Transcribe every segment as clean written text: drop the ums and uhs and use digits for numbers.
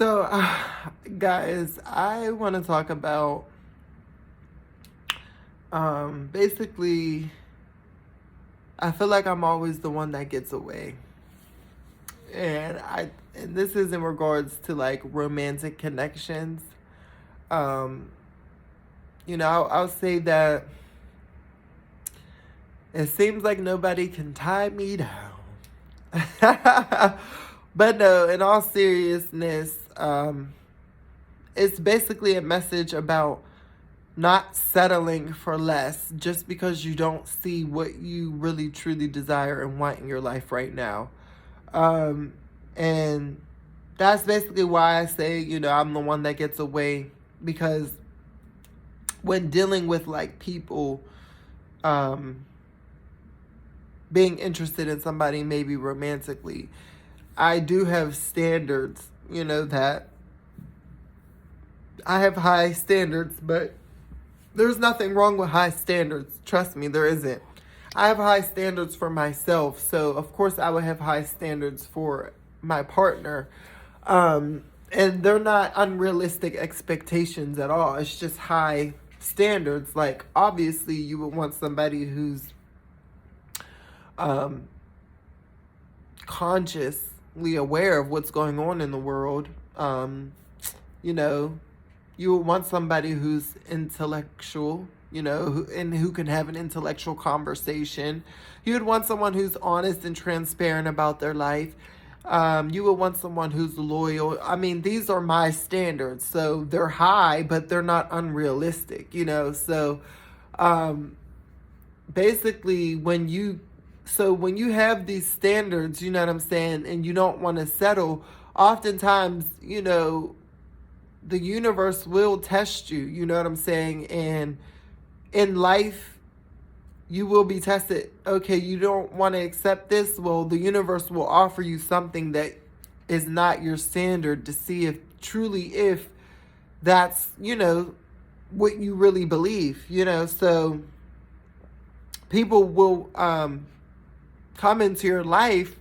So, guys, I want to talk about basically, I feel like I'm always the one that gets away. And this is in regards to like romantic connections. Um, I'll say that it seems like nobody can tie me down. But no, in all seriousness, it's basically a message about not settling for less just because you don't see what you really truly desire and want in your life right now. And that's basically why I say, I'm the one that gets away, because when dealing with like people, being interested in somebody maybe romantically, I do have standards, that I have high standards, but there's nothing wrong with high standards. Trust me, there isn't. I have high standards for myself, so of course I would have high standards for my partner. And they're not unrealistic expectations at all. It's just high standards. Like, obviously, you would want somebody who's consciously aware of what's going on in the world. You would want somebody who's intellectual, who can have an intellectual conversation. You would want someone who's honest and transparent about their life. You would want someone who's loyal. I mean, these are my standards. So they're high, but they're not unrealistic, So basically, when you have these standards, you know what I'm saying, and you don't want to settle, oftentimes, the universe will test you, you know what I'm saying? And in life, you will be tested. Okay, you don't want to accept this? Well, the universe will offer you something that is not your standard to see if that's, what you really believe, So people will come into your life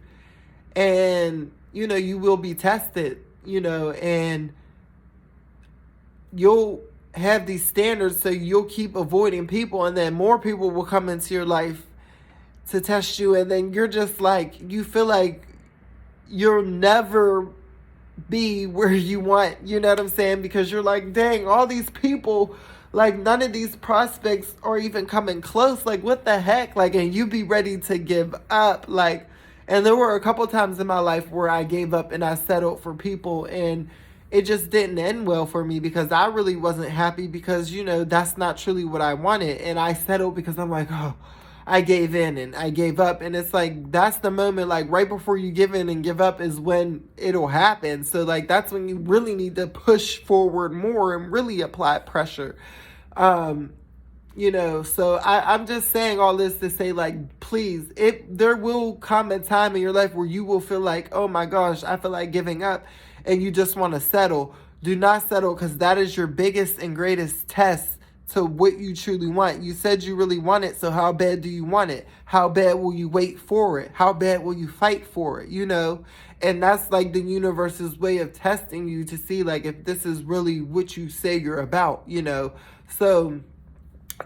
and, you will be tested, and you'll have these standards, so you'll keep avoiding people, and then more people will come into your life to test you, and then you're just like, you feel like you'll never be where you want, you know what I'm saying? Because you're like, dang, all these people, like, none of these prospects are even coming close. Like, what the heck? Like, and you be ready to give up. Like, and there were a couple times in my life where I gave up and I settled for people, and it just didn't end well for me because I really wasn't happy because, that's not truly what I wanted. And I settled because I'm like, oh, I gave in and I gave up. And it's like, that's the moment, like right before you give in and give up is when it'll happen. So like, that's when you really need to push forward more and really apply pressure. So I'm just saying all this to say, like, please, there will come a time in your life where you will feel like, oh my gosh, I feel like giving up, and you just want to settle. Do not settle, because that is your biggest and greatest test to what you truly want. You said you really want it, so how bad do you want it? How bad will you wait for it? How bad will you fight for it? And that's like the universe's way of testing you to see like if this is really what you say you're about, So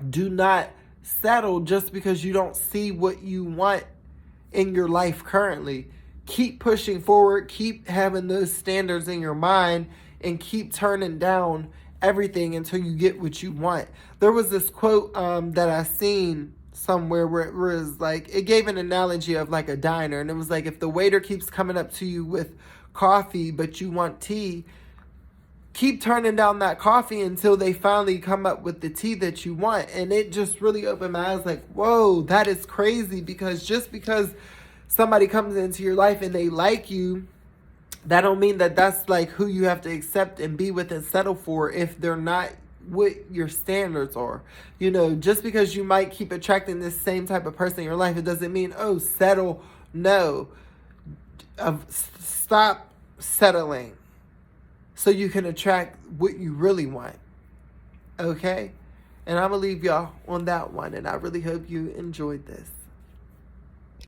do not settle just because you don't see what you want in your life currently. Keep pushing forward, keep having those standards in your mind, and keep turning down everything until you get what you want. There was this quote that I seen somewhere where it was like, it gave an analogy of like a diner, and it was like, if the waiter keeps coming up to you with coffee but you want tea, keep turning down that coffee until they finally come up with the tea that you want. And it just really opened my eyes like, whoa, that is crazy, because just because somebody comes into your life and they like you, that don't mean that that's like who you have to accept and be with and settle for if they're not what your standards are. Just because you might keep attracting this same type of person in your life, it doesn't mean, oh, settle. No. Stop settling so you can attract what you really want. Okay? And I'm going to leave y'all on that one, and I really hope you enjoyed this.